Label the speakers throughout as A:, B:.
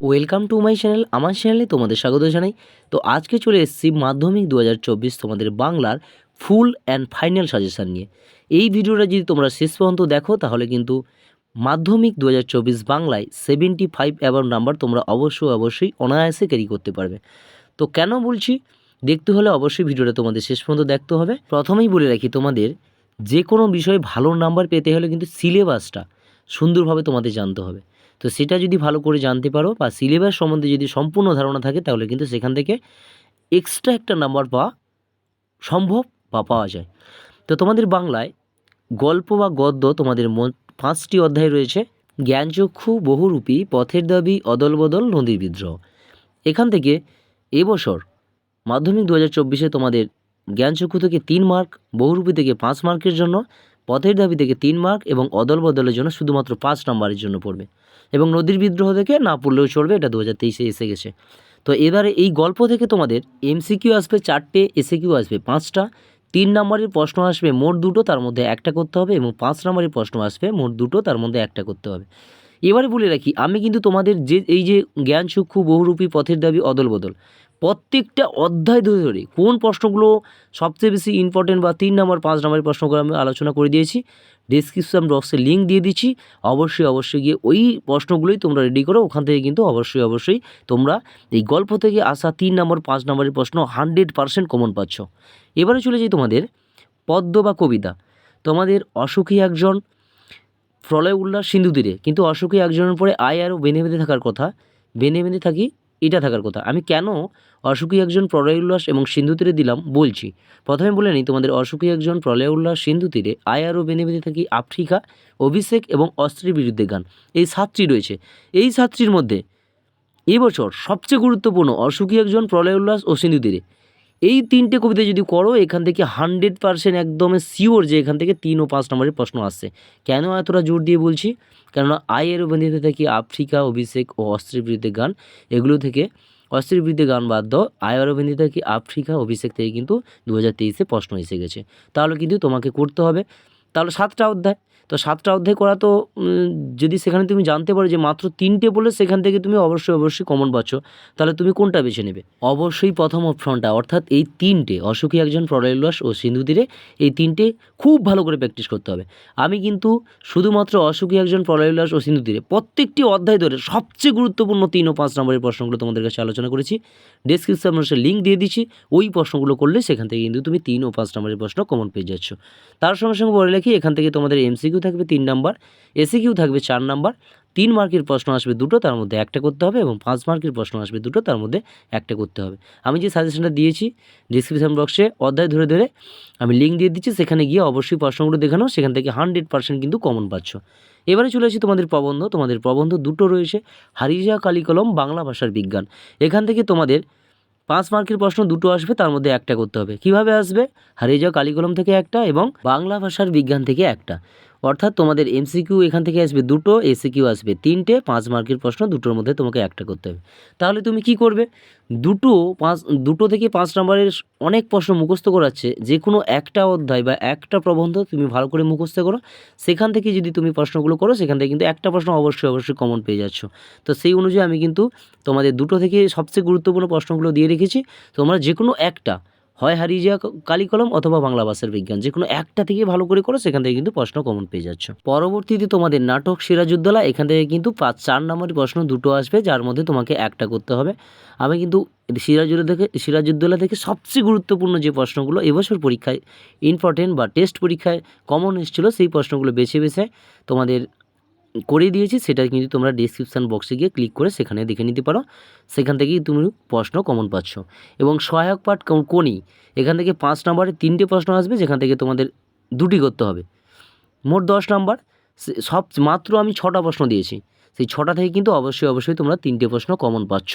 A: Welcome to my channel. আমার চ্যানেলে তোমাদের স্বাগত জানাই। তো আজকে চলে এসেছি মাধ্যমিক 2024 তোমাদের বাংলার ফুল অ্যান্ড ফাইনাল সাজেশান নিয়ে। এই ভিডিওটা যদি তোমরা শেষ পর্যন্ত দেখো তাহলে কিন্তু মাধ্যমিক 2024 বাংলায় 75 অ্যাবাউট নাম্বার তোমরা অবশ্যই অনায়াসে ক্যারি করতে পারবে। তো কেন বলছি, দেখতে হলে অবশ্যই ভিডিওটা তোমাদের শেষ পর্যন্ত দেখতে হবে। প্রথমেই বলে রাখি, তোমাদের যে কোনো বিষয়ে ভালো নাম্বার পেতে হলে কিন্তু সিলেবাসটা সুন্দরভাবে তোমাদের জানতে হবে। তো সেটা যদি ভালো করে জানতে পারো বা সিলেবাস সম্বন্ধে যদি সম্পূর্ণ ধারণা থাকে তাহলে কিন্তু সেখান থেকে এক্সট্রা একটা নাম্বার পাওয়া সম্ভব বা পাওয়া যায়। তো তোমাদের বাংলায় গল্প বা গদ্য তোমাদের মোট 5টি অধ্যায় রয়েছে। জ্ঞানচক্ষু, বহুরূপী, পথের দাবি, অদলবদল, নদীর বিদ্রোহ। এখান থেকে এবছর মাধ্যমিক 2024-এ তোমাদের জ্ঞানচক্ষু থেকে 3 মার্ক, বহুরূপী থেকে 5 মার্কের জন্য, পথের দাবি থেকে 3 মার্ক এবং অদল বদলের জন্য শুধুমাত্র 5 নাম্বারের জন্য পড়বে। এবং নদীর বিদ্রোহ থেকে না পড়লেও চলবে, এটা 2023-এ এসে গেছে। তো এবারে এই গল্প থেকে তোমাদের এমসিকিউ আসবে 4টে, এসএকিউ আসবে 5টা, 3 নাম্বারের প্রশ্ন আসবে মোট 2টো, তার মধ্যে একটা করতে হবে, এবং 5 নাম্বারের প্রশ্ন আসবে মোট 2টো, তার মধ্যে একটা করতে হবে। এবারে বলে রাখি, আমি কিন্তু তোমাদের এই যে জ্ঞানচক্ষু, বহুরূপী, পথের দাবি, অদল বদল প্রত্যেকটা অধ্যায় ধরে ধরে কোন প্রশ্নগুলো সবচেয়ে বেশি ইম্পর্টেন্ট বা 3 নাম্বার 5 নাম্বারের প্রশ্নগুলো আমি আলোচনা করে দিয়েছি। ডেসক্রিপশন বক্সে লিঙ্ক দিয়ে দিচ্ছি, অবশ্যই গিয়ে ওই প্রশ্নগুলোই তোমরা রেডি করো। ওখান থেকে কিন্তু অবশ্যই তোমরা এই গল্প থেকে আসা 3 নম্বর 5 নম্বরের প্রশ্ন 100% কমন পাচ্ছ। এবারে চলে যাই তোমাদের পদ্য বা কবিতা। তোমাদের অসুখী একজন, প্রলয় উল্লাস, সিন্ধু তীরে, কিন্তু অসুখী একজনের পরে আয় আরও বেঁধে বেঁধে থাকার কথা, বেঁধে থাকি এটা থাকার কথা। আমি কেন অসুখী একজন, প্রলয় উল্লাস এবং সিন্ধু তীরে দিলাম বলছি। প্রথমে বলে নিই, তোমাদের অসুখী একজন, প্রলয় উল্লাস, সিন্ধু তীরে, আয় আরও বেঁধে বেঁধে থাকি, আফ্রিকা, অভিষেক এবং অস্ত্রের বিরুদ্ধে গান, এই 7টি রয়েছে। এই 7টির মধ্যে এবছর সবচেয়ে গুরুত্বপূর্ণ অসুখী একজন, প্রলয় উল্লাস ও সিন্ধু তীরে, এই 3টে কবিতা যদি করো এখান থেকে 100% একদম শিওর যে এখান থেকে 3 ও 5 নম্বরের প্রশ্ন আসছে। কেন এতটা জোর দিয়ে বলছি? কেননা আয়ের বন্দিতে থেকে আফ্রিকা, অভিষেক ও অস্ত্রের বিরুদ্ধে গান, এগুলো থেকে অস্ত্রের বিরুদ্ধে গান বাদ দাও, আয়ের বন্দিতে থেকে আফ্রিকা, অভিষেক থেকে কিন্তু 2023-এ প্রশ্ন এসে গেছে। তাহলে কিন্তু তোমাকে করতে হবে তাহলে 7টা অধ্যায়। তো 7টা অধ্যায় করা তো যদি সেখানে তুমি জানতে পারো যে মাত্র 3টে বলে সেখান থেকে তুমি অবশ্যই কমন পাচ্ছ, তাহলে তুমি কোনটা বেছে নেবে? অবশ্যই প্রথম অপশনটা, অর্থাৎ এই 3টে অসুখী একজন, প্রলয় উল্লাস ও সিন্ধু তীরে, এই 3টে খুব ভালো করে প্র্যাকটিস করতে হবে। আমি কিন্তু শুধুমাত্র অসুখী একজন, প্রলয় উল্লাস ও সিন্ধু তীরে প্রত্যেকটি অধ্যায় ধরে সবচেয়ে গুরুত্বপূর্ণ 3 ও 5 নম্বরের প্রশ্নগুলো তোমাদের কাছে আলোচনা করেছি। ডেসক্রিপশন বক্সে লিঙ্ক দিয়ে দিচ্ছি, ওই প্রশ্নগুলো করলে সেখান থেকে কিন্তু তুমি 3 ও 5 নম্বরের প্রশ্ন কমন পেয়ে যাচ্ছ। তার সঙ্গে বলে রাখি, এখান থেকে তোমাদের এমসিকিউ থাকবে 3 নাম্বার, এসিকিউ থাকবে 4 নাম্বার, 3 মার্কের প্রশ্ন আসবে 2টো, তার মধ্যে একটা করতে হবে, এবং 5 মার্কের প্রশ্ন আসবে 2টো, তার মধ্যে একটা করতে হবে। আমি যে সাজেশনটা দিয়েছি ডিসক্রিপশন বক্সে অধ্যায় ধরে ধরে আমি লিঙ্ক দিয়ে দিচ্ছি, সেখানে গিয়ে অবশ্যই প্রশ্নগুলো দেখে নাও, সেখান থেকে 100% কিন্তু কমন পাচ্ছ। এবারে চলে আসি তোমাদের প্রবন্ধ। তোমাদের প্রবন্ধ 2টো রয়েছে, হারিয়ে যাওয়া কালিকলম, বাংলা ভাষার বিজ্ঞান। এখান থেকে তোমাদের 5 মার্কের প্রশ্ন 2টো আসবে, তার মধ্যে একটা করতে হবে। কিভাবে আসবে? হারিয়ে যাওয়া কালিকলম থেকে একটা এবং বাংলা ভাষার বিজ্ঞান থেকে একটা। অর্থাৎ তোমাদের এমসিকিউ এখান থেকে আসবে 2টো, এসিকিউ আসবে 3টে, 5 মার্কের প্রশ্ন 2টোর মধ্যে তোমাকে একটা করতে হবে। তাহলে তুমি কি করবে? 2টো থেকে 5 নম্বরের অনেক প্রশ্ন মুখস্থ করাচ্ছে, যে কোনো একটা অধ্যায় বা একটা প্রবন্ধ তুমি ভালো করে মুখস্থ করো, সেখান থেকে যদি তুমি প্রশ্নগুলো করো সেখান থেকে কিন্তু একটা প্রশ্ন অবশ্যই কমন পেয়ে যাচ্ছ। তো সেই অনুযায়ী আমি কিন্তু তোমাদের 2টো থেকে সবচেয়ে গুরুত্বপূর্ণ প্রশ্নগুলো দিয়ে রেখেছি। তোমরা যে কোনো একটা, হয় হারিয়ে যাওয়া কালিকলম অথবা বাংলা ভাষার বিজ্ঞান, যে কোনো একটা থেকে ভালো করে করো, সেখান থেকে কিন্তু প্রশ্ন কমন পেয়ে যাচ্ছ। পরবর্তীতে তোমাদের নাটক সিরাজউদ্দৌলা, এখান থেকে কিন্তু 4 নম্বরের প্রশ্ন 2টো আসবে, যার মধ্যে তোমাকে একটা করতে হবে। আমি কিন্তু সিরাজউদ্দৌলা থেকে সবচেয়ে গুরুত্বপূর্ণ যে প্রশ্নগুলো এবছর পরীক্ষায় ইম্পর্টেন্ট বা টেস্ট পরীক্ষায় কমন এসেছিলো, সেই প্রশ্নগুলো বেছে তোমাদের করে দিয়েছি, সেটা কিন্তু তোমরা ডিসক্রিপশান বক্সে গিয়ে ক্লিক করে সেখানে দেখে নিতে পারো। সেখান থেকেই তুমি প্রশ্ন কমন পাচ্ছ। এবং সহায়ক পাঠ কোনই, এখান থেকে 5 নম্বরে 3টে প্রশ্ন আসবে, যেখান থেকে তোমাদের 2টি করতে হবে। মোট 10 নাম্বার, সব মাত্র আমি 6টা প্রশ্ন দিয়েছি, সেই 6টা থেকে কিন্তু অবশ্যই তোমরা 3টে প্রশ্ন কমন পাচ্ছ।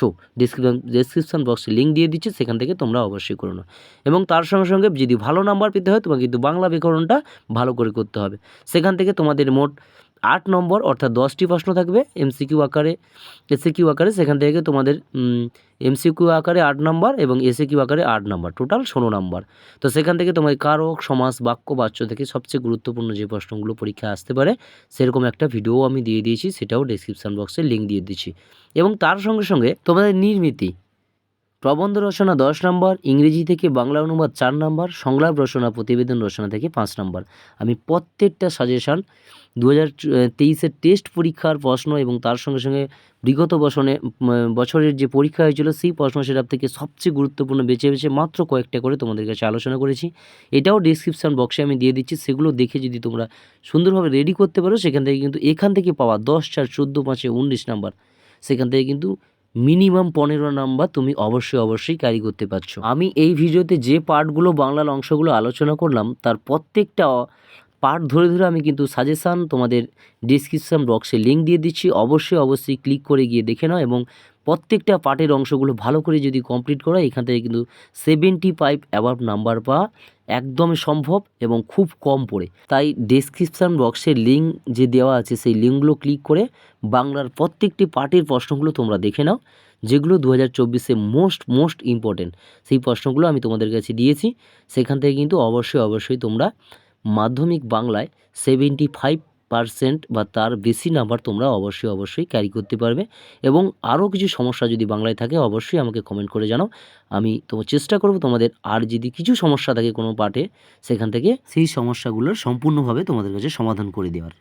A: ডিসক্রিপশান বক্সে লিঙ্ক দিয়ে দিচ্ছি, সেখান থেকে তোমরা অবশ্যই করে নাও। এবং তার সঙ্গে যদি ভালো নাম্বার পেতে হয় তোমাকে কিন্তু বাংলা ব্যাকরণটা ভালো করে করতে হবে। সেখান থেকে তোমাদের মোট 8 নম্বর অর্থাৎ 10টি প্রশ্ন থাকবে এমসিকিউ আকারে, এসএকিউ আকারে। সেখান থেকে তোমাদের এমসিকিউ আকারে 8 নম্বর এবং এসএকিউ আকারে 8 নম্বর, টোটাল 16 নম্বর। তো সেখান থেকে তোমাদের কারক, সমাস, বাক্য, বাচ্য থেকে সবচেয়ে গুরুত্বপূর্ণ যে প্রশ্নগুলো পরীক্ষায় আসতে পারে সেরকম একটা ভিডিও আমি দিয়ে দিয়েছি, সেটাও ডেসক্রিপশান বক্সে লিঙ্ক দিয়ে দিচ্ছি। এবং তার সঙ্গে সঙ্গে তোমাদের নির্মিতি, প্রবন্ধ রচনা 10 নম্বর, ইংরেজি থেকে বাংলা অনুবাদ 4 নম্বর, সংলাপ রচনা, প্রতিবেদন রচনা থেকে 5 নম্বর। আমি প্রত্যেকটা সাজেশান 2023-এর টেস্ট পরীক্ষার প্রশ্ন এবং তার সঙ্গে সঙ্গে বিগত বছরের যে পরীক্ষা হয়েছিল সেই প্রশ্ন সেটার থেকে সবচেয়ে গুরুত্বপূর্ণ বেছে বেছে মাত্র কয়েকটা করে তোমাদের কাছে আলোচনা করেছি। এটাও ডেসক্রিপশান বক্সে আমি দিয়ে দিচ্ছি, সেগুলো দেখে যদি তোমরা সুন্দরভাবে রেডি করতে পারো সেখান থেকে কিন্তু এখান থেকে পাওয়া 10, 4, 14, 5, 19 নাম্বার, সেখান থেকে কিন্তু মিনিমাম 15 নাম্বার তুমি অবশ্যই ক্যারি করতে পারছো। আমি এই ভিডিওতে যে পার্টগুলো বাংলার অংশগুলো আলোচনা করলাম তার প্রত্যেকটা পার্ট ধরে ধরে আমি কিন্তু সাজেশান তোমাদের ডিসক্রিপশান বক্সে লিঙ্ক দিয়ে দিচ্ছি, অবশ্যই ক্লিক করে গিয়ে দেখে নাও এবং প্রত্যেকটা পার্টের অংশগুলো ভালো করে যদি কমপ্লিট করো এখান থেকে কিন্তু 75 অ্যাবাভ নাম্বার পাওয়া একদমই সম্ভব এবং খুব কম পড়ে। তাই ডেসক্রিপশান বক্সের লিঙ্ক যে দেওয়া আছে সেই লিঙ্কগুলো ক্লিক করে বাংলার প্রত্যেকটি পার্টের প্রশ্নগুলো তোমরা দেখে নাও, যেগুলো 2024-এ মোস্ট ইম্পর্টেন্ট সেই প্রশ্নগুলো আমি তোমাদের কাছে দিয়েছি। সেখান থেকে কিন্তু অবশ্যই তোমরা মাধ্যমিক বাংলায় 75% বা তার বেশি নাম্বার তোমরা অবশ্যই ক্যারি করতে পারবে। এবং আরও কিছু সমস্যা যদি বাংলায় থাকে অবশ্যই আমাকে কমেন্ট করে জানাও, আমি চেষ্টা করব তোমাদের আর যদি কিছু সমস্যা থাকে কোনো পার্টে সেখান থেকে সেই সমস্যাগুলোর সম্পূর্ণভাবে তোমাদের কাছে সমাধান করে দেওয়ার।